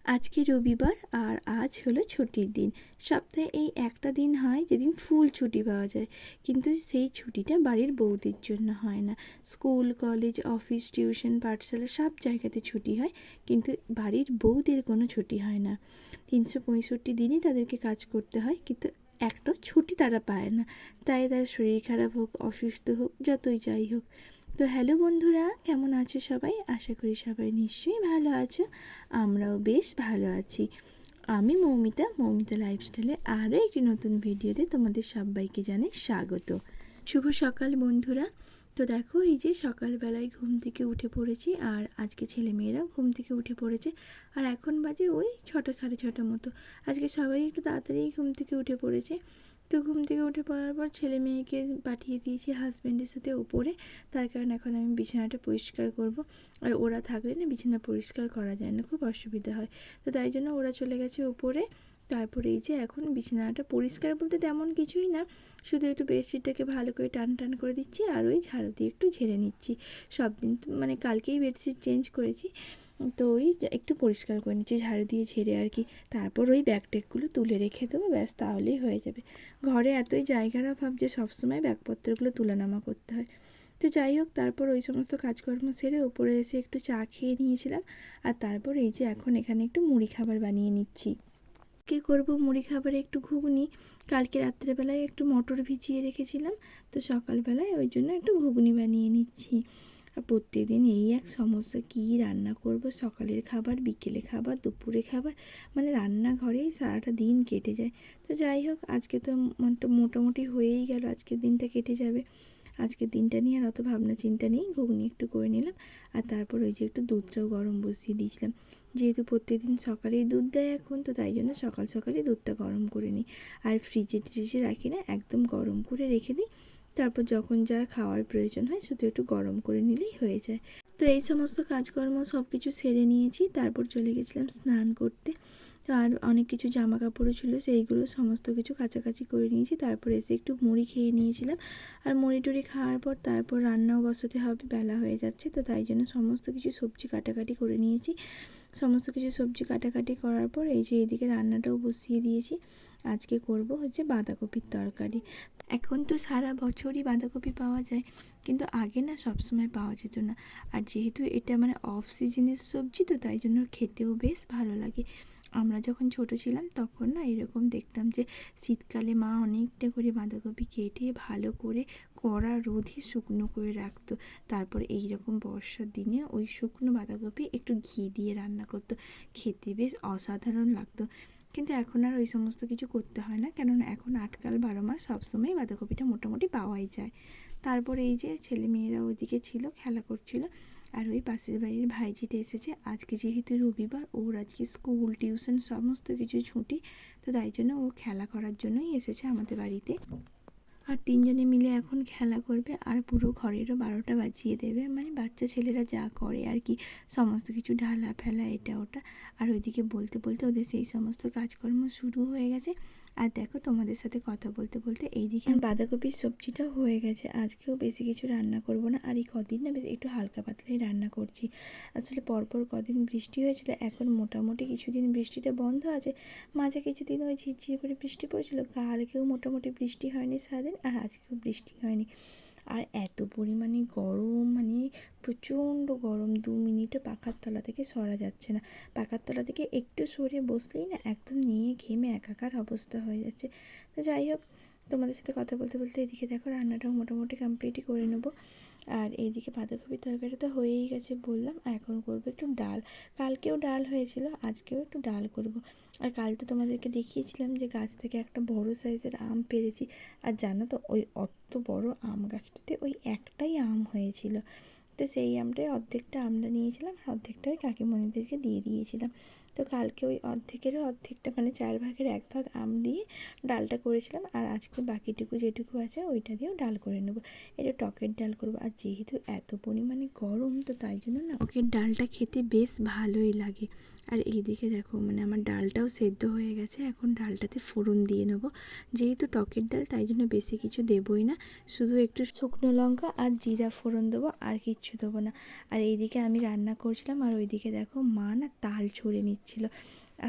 আজকে রবিবার আর আজ হলো ছুটির দিন। সপ্তাহে এই একটা দিন হয় যেদিন ফুল ছুটি পাওয়া যায়, কিন্তু সেই ছুটিটা বাড়ির বৌদির জন্য হয় না। স্কুল, কলেজ, অফিস, টিউশন, পাঠশালা সব জায়গাতে ছুটি হয়, কিন্তু বাড়ির বৌদের কোনো ছুটি হয় না। 365 দিনই তাদেরকে কাজ করতে হয়, কিন্তু একটা ছুটি তারা পায় না। তাই তার শরীর খারাপ হোক, অসুস্থ হোক, যতই যাই হোক। তো হ্যালো বন্ধুরা, কেমন আছো সবাই? আশা করি সবাই নিশ্চয়ই ভালো আছো। আমরাও বেশ ভালো আছি। আমি মৌমিতা লাইফস্টাইলে আরও একটি নতুন ভিডিওতে তোমাদের সবাইকে জানাই স্বাগত। শুভ সকাল বন্ধুরা। তো দেখো, এই যে সকালবেলায় ঘুম থেকে উঠে পড়েছি, আর আজকে ছেলেমেয়েরাও ঘুম থেকে উঠে পড়েছে। আর এখন বাজে ওই 6টা সাড়ে 6টার মতো। আজকে সবাই একটু তাড়াতাড়ি ঘুম থেকে উঠে পড়েছে। তো ঘুম থেকে উঠে পড়ার পর ছেলে মেয়েকে পাঠিয়ে দিয়েছি হাজব্যান্ডের সাথে ওপরে। তার কারণ এখন আমি বিছানাটা পরিষ্কার করব। আর ওরা থাকলে না বিছানা পরিষ্কার করা যায় না, খুব অসুবিধা হয়। তো তাই জন্য ওরা চলে গেছে ওপরে। তারপরে এই যে এখন বিছানাটা পরিষ্কার বলতে তেমন কিছুই না, শুধু একটু বেডশিটটাকে ভালো করে টান টান করে দিচ্ছি, আর ওই ঝাড়ু দিয়ে একটু ঝেড়ে নিচ্ছি। সব দিন মানে কালকেই বেডশিট চেঞ্জ করেছি, তো ওই একটু পরিষ্কার করে নিচ্ছি ঝাড়ু দিয়ে ঝেড়ে আর কি। তারপর ওই ব্যাগ ট্যাগগুলো তুলে রেখে দেবো, ব্যাস তাহলেই হয়ে যাবে। ঘরে এতই জায়গার অভাব যে সবসময় ব্যাগপত্রগুলো তুলে-নামা করতে হয়। তো যাই হোক, তারপর ওই সমস্ত কাজকর্ম সেরে ওপরে এসে একটু চা খেয়ে নিয়েছিলাম। আর তারপর এই যে এখন এখানে একটু মুড়ি খাবার বানিয়ে নিচ্ছি। কি করব, মুড়ি খাবারে একটু ঘুগনি। কালকে রাত্রেবেলায় একটু মটর ভিজিয়ে রেখেছিলাম, তো সকালবেলায় ওই জন্য একটু ঘুগনি বানিয়ে নিচ্ছি। আর প্রত্যেকদিন এই এক সমস্যা, কী রান্না করব, সকালের খাবার, বিকেলে খাবার, দুপুরে খাবার, মানে রান্নাঘরেই সারাটা দিন কেটে যায়। তো যাই হোক, আজকে তো মোটামুটি হয়েই গেল, আজকের দিনটা কেটে যাবে। আজকের দিনটা নিয়ে আর অত ভাবনা চিন্তা নেই, ঘুগনি একটু করে নিলাম। আর তারপর ওই যে একটু দুধটাও গরম বসিয়ে দিয়েছিলাম, যেহেতু প্রত্যেকদিন সকালেই দুধ দেয় এখন, তো তাই জন্য সকাল সকালেই দুধটা গরম করে নিই। আর ফ্রিজে রাখি না, একদম গরম করে রেখে দিই। তারপর যখন যার খাওয়ার প্রয়োজন হয় শুধু একটু গরম করে নিলেই হয়ে যায়। তো এই সমস্ত কাজকর্ম সব কিছু সেরে নিয়েছি, তারপর চলে গেছিলাম স্নান করতে। আর অনেক কিছু জামা কাপড়ও ছিল, সেইগুলো সমস্ত কিছু কাচাকাচি করে নিয়েছি। তারপর এসে একটু মুড়ি খেয়ে নিয়েছিলাম। আর মুড়ি টুড়ি খাওয়ার পর তারপর রান্নাও বসাতে হবে, বেলা হয়ে যাচ্ছে, তো তাই জন্য সমস্ত কিছু সবজি কাটাকাটি করে নিয়েছি। সমস্ত কিছু সবজি কাটাকাটি করার পর এই যে এইদিকে রান্নাটাও বসিয়ে দিয়েছি। আজকে করব হচ্ছে বাঁধাকপির তরকারি। এখন তো সারা বছরই বাঁধাকপি পাওয়া যায়, কিন্তু আগে না সবসময় পাওয়া যেত না। আর যেহেতু এটা মানে অফ সিজনের সবজি, তো তাই জন্য খেতেও বেশ ভালো লাগে। আমরা যখন ছোট ছিলাম তখন না এরকম দেখতাম যে শীতকালে মা অনেকটা করে বাঁধাকপি কেটে ভালো করে কড়া রোদে শুকনো করে রাখতো। তারপর এই রকম বর্ষার দিনে ওই শুকনো বাঁধাকপি একটু ঘি দিয়ে রান্না করতো, খেতে বেশ অসাধারণ লাগতো। কিন্তু এখন আর ওই সমস্ত কিছু করতে হয় না, কেননা এখন আটকাল 12 মাস সবসময় বাঁধাকপিটা মোটামুটি পাওয়াই যায়। তারপরে এই যে ছেলে মেয়েরা ওইদিকে ছিল, খেলা করছিল। আর ওই পাশের বাড়ির ভাইঝিটা এসেছে, আজকে যেহেতু রবিবার, ওর আজকে স্কুল টিউশন সমস্ত কিছু ছুটি, তো তাই জন্য ও খেলা করার জন্যই এসেছে আমাদের বাড়িতে। আর তিনজনে মিলে এখন খেলা করবে, আর পুরো ঘরেরও 12টা বাজিয়ে দেবে, মানে বাচ্চা ছেলেরা যা করে আর কি, সমস্ত কিছু ঢালা ফেলা এটা ওটা। আর ওইদিকে বলতে বলতে ওদের সেই সমস্ত কাজকর্ম শুরু হয়ে গেছে। আর দেখো, তোমাদের সাথে কথা বলতে বলতে এইদিকে বাঁধাকপির সবজিটাও হয়ে গেছে। আজকেও বেশি কিছু রান্না করব না, আর এই কদিন না বেশ একটু হালকা পাতলাই রান্না করছি। আসলে পরপর কদিন বৃষ্টি হয়েছিল, এখন মোটামুটি কিছুদিন বৃষ্টিটা বন্ধ আছে। মাঝে কিছুদিন ওই ঝিরঝির করে বৃষ্টি পড়েছিল, কালকেও মোটামুটি বৃষ্টি হয়নি সারাদিন, আর আজকেও বৃষ্টি হয়নি। আর এত পরিমাণে গরম, মানে প্রচণ্ড গরম, 2 মিনিটও পাখার তলা থেকে সরা যাচ্ছে না। পাখার তলা থেকে একটু সরে বসলেই না একদম নিয়ে ঘেমে একাকার অবস্থা হয়ে যাচ্ছে। তো যাই হোক, তোমাদের সাথে কথা বলতে বলতে এদিকে দেখো রান্নাটাও মোটামুটি কমপ্লিটই করে নেবো। আর এইদিকে বাঁধাকপির তরকারি তো হয়েই গেছে বললাম, এখন করবো একটু ডাল। কালকেও ডাল হয়েছিল, আজকেও একটু ডাল করব। আর কাল তো তোমাদেরকে দেখিয়েছিলাম যে গাছ থেকে একটা বড় সাইজের আম পেরেছি। আর জানো তো, ওই অত বড় আম গাছটাতে ওই একটাই আম হয়েছিল। তো সেই আমটাই অর্ধেকটা আমরা নিয়েছিলাম, আর অর্ধেকটা ওই কাকিমণিদেরকে দিয়ে দিয়েছিলাম। তো কালকে ওই অর্ধেকেরও অর্ধেকটা, মানে 4 ভাগের 1 ভাগ আম দিয়ে ডালটা করেছিলাম। আর আজকে বাকিটুকু যেটুকু আছে ওইটা দিয়েও ডাল করে নেবো। এটা টকের ডাল করবো। আর যেহেতু এত পরিমাণে গরম, তো তাই জন্য না টকের ডালটা খেতে বেশ ভালোই লাগে। আর এইদিকে দেখো, মানে আমার ডালটাও সেদ্ধ হয়ে গেছে, এখন ডালটাতে ফোড়ন দিয়ে নেবো। যেহেতু টকের ডাল, তাই জন্য বেশি কিছু দেবই না, শুধু একটু শুকনো লঙ্কা আর জিরা ফোড়ন দেবো, আর কিচ্ছু দেবো না। আর এইদিকে আমি রান্না করছিলাম, আর ওইদিকে দেখো মা না তাল ছুঁড়ে নিচ্ছিল।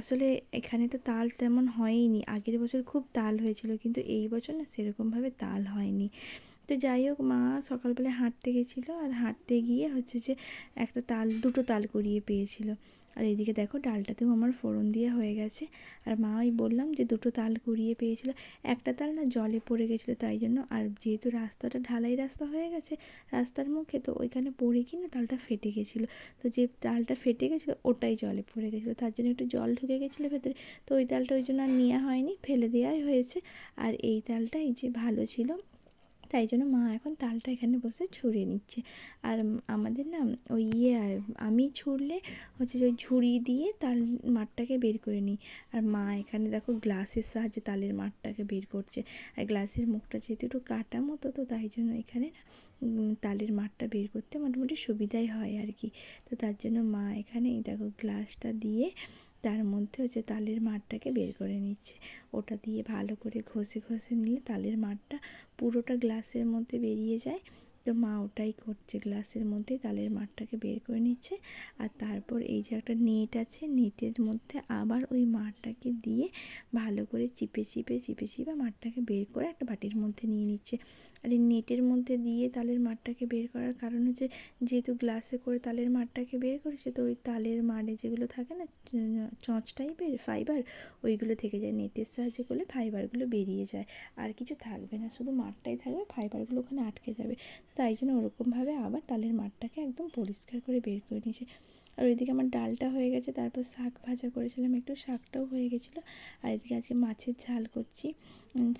আসলে এখানে তো তাল তেমন হয়ইনি, আগের বছর খুব তাল হয়েছিল, কিন্তু এই বছর না সেরকমভাবে তাল হয়নি। তো যাই হোক, মা সকালবেলায় হাঁটতে গেছিলো, আর হাঁটতে গিয়ে হচ্ছে যে একটা তাল, দুটো তাল কুড়িয়ে পেয়েছিল। আর এইদিকে দেখো ডালটাতেও আমার ফোড়ন দিয়ে হয়ে গেছে। আর মা ওই বললাম যে দুটো তাল কুড়িয়ে পেয়েছিল, একটা তাল না জলে পড়ে গেছিলো, তাই জন্য। আর যেহেতু রাস্তাটা ঢালাই রাস্তা হয়ে গেছে রাস্তার মুখে, তো ওইখানে পড়ে কি না তালটা ফেটে গেছিলো। তো যে তালটা ফেটে গেছিলো ওটাই জলে পড়ে গেছিলো, তার জন্য একটু জল ঢুকে গেছিলো ভেতরে। তো ওই তালটা ওই জন্য আর নেওয়া হয়নি, ফেলে দেওয়াই হয়েছে। আর এই তালটা এই যে ভালো ছিল, তাই জন্য মা এখন তালটা এখানে বসে ছুঁড়ে নিচ্ছে। আর আমাদের না ওই আমি ছুঁড়লে হচ্ছে যে ওই ঝুড়ি দিয়ে তাল মাঠটাকে বের করে নিই। আর মা এখানে দেখো গ্লাসের সাহায্যে তালের মাঠটাকে বের করছে। আর গ্লাসের মুখটা যেহেতু একটু কাটা মতো, তো তাই জন্য এখানে না তালের মাঠটা বের করতে মোটামুটি সুবিধাই হয় আর কি। তো তার জন্য মা এখানে এই দেখো গ্লাসটা দিয়ে তার মধ্যে হচ্ছে তালের মাঠটাকে বের করে নিচ্ছে। ওটা দিয়ে ভালো করে ঘষে ঘষে নিলে তালের মাঠটা পুরোটা গ্লাসের মধ্যে বেরিয়ে যায়। তো মা ওটাই করছে, গ্লাসের মধ্যে তালের মাঠটাকে বের করে নিচ্ছে। আর তারপর এই যে একটা নেট আছে, নেটের মধ্যে আবার ওই মাঠটাকে দিয়ে ভালো করে চিপে চিপে চিপে চিপে মাঠটাকে বের করে একটা বাটির মধ্যে নিয়ে নিচ্ছে। আর এই নেটের মধ্যে দিয়ে তালের মাঠটাকে বের করার কারণ হচ্ছে, যেহেতু গ্লাসে করে তালের মাঠটাকে বের করেছে, তো ওই তালের মাড়ে যেগুলো থাকে না চঁচ টাইপের ফাইবার, ওইগুলো থেকে যায়। নেটের সাহায্যে করলে ফাইবারগুলো বেরিয়ে যায়, আর কিছু থাকবে না, শুধু মাঠটাই থাকবে, ফাইবারগুলো ওখানে আটকে যাবে। তাই জন্য ওরকমভাবে আবার তালের মাঠটাকে একদম পরিষ্কার করে বের করে নিয়েছে। আর ওইদিকে আমার ডালটা হয়ে গেছে, তারপর শাক ভাজা করেছিলাম একটু, শাকটাও হয়ে গেছিলো। আর এদিকে আজকে মাছের ঝাল করছি।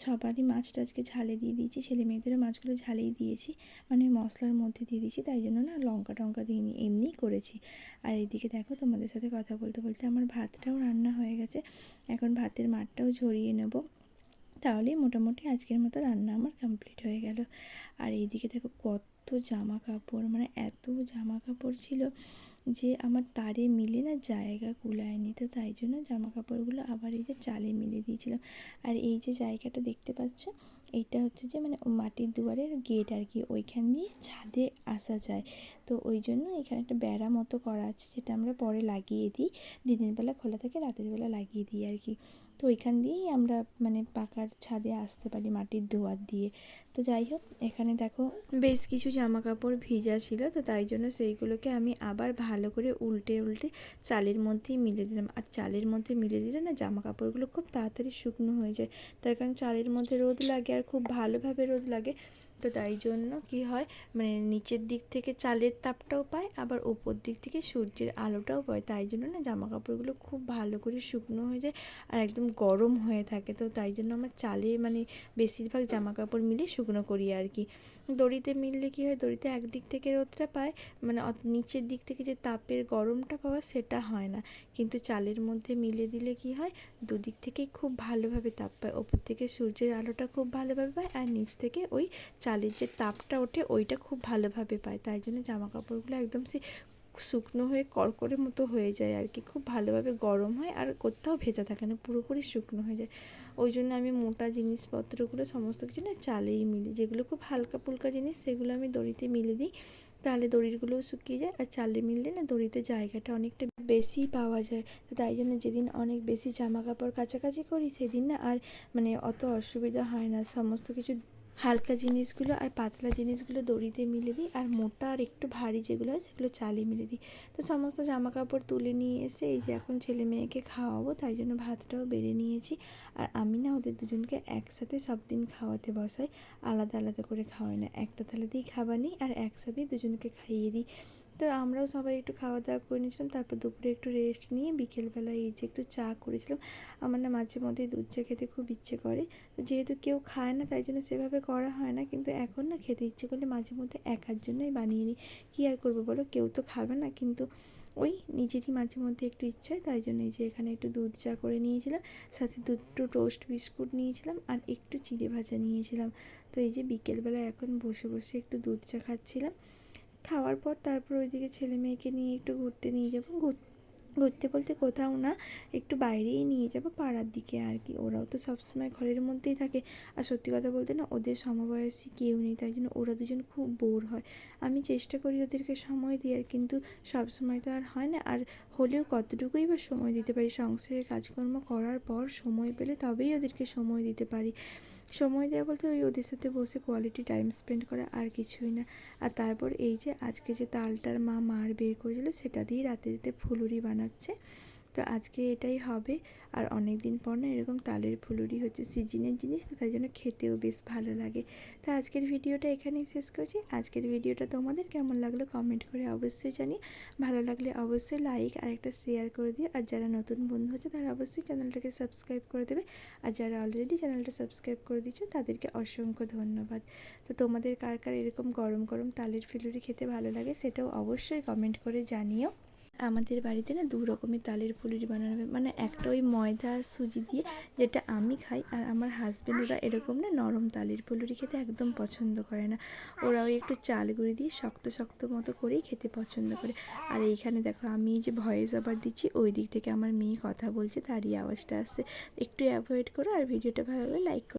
সবারই মাছটা আজকে ঝালে দিয়ে দিয়েছি, ছেলে মেয়েদেরও মাছগুলো ঝালেই দিয়েছি, মানে মশলার মধ্যে দিয়ে দিয়েছি, তাই জন্য না লঙ্কা টঙ্কা দিইনি, এমনিই করেছি। আর এইদিকে দেখো তোমাদের সাথে কথা বলতে বলতে আমার ভাতটাও রান্না হয়ে গেছে। এখন ভাতের মাঠটাও ঝরিয়ে নেব, তাহলেই মোটামুটি আজকের মতো রান্না আমার কমপ্লিট হয়ে গেল। আর এইদিকে দেখো কত জামা কাপড়, মানে এত জামা কাপড় ছিল যে আমার তারে মিলে না জায়গা কুলায়নি। তো তাই জন্য জামা কাপড়গুলো আবার এই যে চালে মিলে দিয়েছিলাম। আর এই যে জায়গাটা দেখতে পাচ্ছ, এইটা হচ্ছে যে মানে মাটির দুয়ারের গেট আর কি, ওইখান দিয়ে ছাদে আসা যায়। তো ওই জন্য এখানে একটা বেড়া মতো করা আছে, যেটা আমরা পরে লাগিয়ে দিই, দিনের বেলা খোলা থাকে, রাতের বেলা লাগিয়ে দিই আর কি। তো ওইখান দিয়েই আমরা মানে পাকার ছাদে আসতে পারি মাটির দুয়ার দিয়ে। তো যাই হোক, এখানে দেখো বেশ কিছু জামা কাপড় ভিজা ছিল, তো তাই জন্য সেইগুলোকে আমি আবার ভালো করে উল্টে উল্টে চালের মধ্যেই মিলে দিলাম। আর চালের মধ্যে মিলে দিলে না জামা কাপড়গুলো খুব তাড়াতাড়ি শুকনো হয়ে যায়, তার কারণ চালের মধ্যে রোদ লাগে, আর খুব ভালোভাবে রোদ লাগে। তো তাই জন্য কি হয়, মানে নিচের দিক থেকে চালের তাপটাও পায়, আবার ওপর দিক থেকে সূর্যের আলোটাও পায়, তাই জন্য না জামা কাপড়গুলো খুব ভালো করে শুকনো হয়ে যায় আর একদম গরম হয়ে থাকে। তো তাই জন্য আমার চালে মানে বেশিরভাগ জামা কাপড় মিলে শুকনো করি আর কি। দড়িতে মিললে কী হয়, দড়িতে একদিক থেকে রোদটা পায়, মানে নিচের দিক থেকে যে তাপের গরমটা পাওয়া সেটা হয় না, কিন্তু চালের মধ্যে মিলে দিলে কি হয়, দুদিক থেকেই খুব ভালোভাবে তাপ পায়, ওপর থেকে সূর্যের আলোটা খুব ভালোভাবে পায়, আর নিচ থেকে ওই চালের যে তাপটা ওঠে ওইটা খুব ভালোভাবে পায়। তাই জন্য জামা কাপড়গুলো একদম সে শুকনো হয়ে কড়কড়ের মতো হয়ে যায় আর কি, খুব ভালোভাবে গরম হয়, আর কোথাও ভেজা থাকে না, পুরোপুরি শুকনো হয়ে যায়। ওই জন্য আমি মোটা জিনিসপত্রগুলো সমস্ত কিছু না চালেই মিলি, যেগুলো খুব হালকা ফুলকা জিনিস সেগুলো আমি দড়িতে মিলে দিই, তাহলে দড়িগুলোও শুকিয়ে যায়। আর চালে মিললে না দড়িতে জায়গাটা অনেকটা বেশি পাওয়া যায়। তো তাই জন্য যেদিন অনেক বেশি জামা কাপড় কাচাকাচি করি সেদিন না আর মানে অত অসুবিধা হয় না, সমস্ত কিছু হালকা জিনিসগুলো আর পাতলা জিনিসগুলো দড়িতে মিলে দিই, আর মোটা আর একটু ভারী যেগুলো হয় সেগুলো চালে মিলে দিই। তো সমস্ত জামা কাপড় তুলে নিয়ে এসে এই যে এখন ছেলে মেয়েকে খাওয়াবো, তাই জন্য ভাতটাও বেড়ে নিয়েছি। আর আমি না ওদের দুজনকে একসাথে সব দিন খাওয়াতে বসাই, আলাদা আলাদা করে খাওয়াই না, একটা থালাতেই খাবার নিই আর একসাথেই দুজনকে খাইয়ে দিই। তো আমরাও সবাই একটু খাওয়া দাওয়া করে নিয়েছিলাম, তারপর দুপুরে একটু রেস্ট নিয়ে বিকেলবেলায় এই যে একটু চা করেছিলাম। আমার না মাঝে মধ্যেই দুধ চা খেতে খুব ইচ্ছে করে, তো যেহেতু কেউ খায় না তাই জন্য সেভাবে করা হয় না, কিন্তু এখন না খেতে ইচ্ছে করলে মাঝে মধ্যে একার জন্যই বানিয়ে নিই। কী আর করবো বলো, কেউ তো খাবে না, কিন্তু ওই নিজেরই মাঝে মধ্যে একটু ইচ্ছে হয়, তাই জন্য এই যে এখানে একটু দুধ চা করে নিয়েছিলাম, সাথে দুটো টোস্ট বিস্কুট নিয়েছিলাম আর একটু চিড়ে ভাজা নিয়েছিলাম। তো এই যে বিকেলবেলা এখন বসে বসে একটু দুধ চা খাচ্ছিলাম। খাওয়ার পর তারপর ওইদিকে ছেলে মেয়েকে নিয়ে একটু ঘুরতে নিয়ে যাবো, ঘুরতে বলতে কোথাও না, একটু বাইরেই নিয়ে যাবো, পাড়ার দিকে আর কি। ওরাও তো সবসময় ঘরের মধ্যেই থাকে, আর সত্যি কথা বলতে না ওদের সমবয়সী কেউ নেই, তাই জন্য ওরা দুজন খুব বোর হয়। আমি চেষ্টা করি ওদেরকে সময় দেওয়ার, কিন্তু সব সময় তো আর হয় না। আর হলেও কতটুকুই বা সময় দিতে পারি, সংসারের কাজকর্ম করার পর সময় পেলে তবেই ওদেরকে সময় দিতে পারি। সময় দেওয়া বলতে ওই ওদের সাথে বসে কোয়ালিটি টাইম স্পেন্ড করা, আর কিছুই না। আর তারপর এই যে আজকে যে তালটার মা মার বের করেছিল সেটা দিয়ে রাতে রাতে ফুলুরি বানাচ্ছে। তো আজকে এটাই হবে। আর অনেক দিন পর না এরকম তালের ফুলুরি হচ্ছে, সিজনের জিনিস তো, তাই জন্য খেতেও বেশ ভালো লাগে। তো আজকের ভিডিওটা এখানেই শেষ করছি। আজকের ভিডিওটা তোমাদের কেমন লাগলো কমেন্ট করে অবশ্যই জানিয়ে, ভালো লাগলে অবশ্যই লাইক আর একটা শেয়ার করে দিও। আর যারা নতুন বন্ধু হচ্ছে তারা অবশ্যই চ্যানেলটাকে সাবস্ক্রাইব করে দেবে। আর যারা অলরেডি চ্যানেলটা সাবস্ক্রাইব করে দিচ্ছ তাদেরকে অসংখ্য ধন্যবাদ। তো তোমাদের কার কার এরকম গরম গরম তালের ফুলুরি খেতে ভালো লাগে সেটাও অবশ্যই কমেন্ট করে জানিও। আমাদের বাড়িতে না দু রকমের তালের ফুলুরি বানানো হবে, মানে একটা ওই ময়দা আর সুজি দিয়ে, যেটা আমি খাই, আর আমার হাজব্যান্ড ওরা এরকম না নরম তালের ফুলুরি খেতে একদম পছন্দ করে না। ওরা ওই একটু চাল গুঁড়ি দিয়ে শক্ত শক্ত মতো করেই খেতে পছন্দ করে। আর এইখানে দেখো আমি যে ভয়েস ওভার দিচ্ছি, ওই দিক থেকে আমার মেয়ে কথা বলছে, তারই আওয়াজটা আসছে। একটু অ্যাভয়েড করো, আর ভিডিওটা ভালো লাগলে লাইক করো।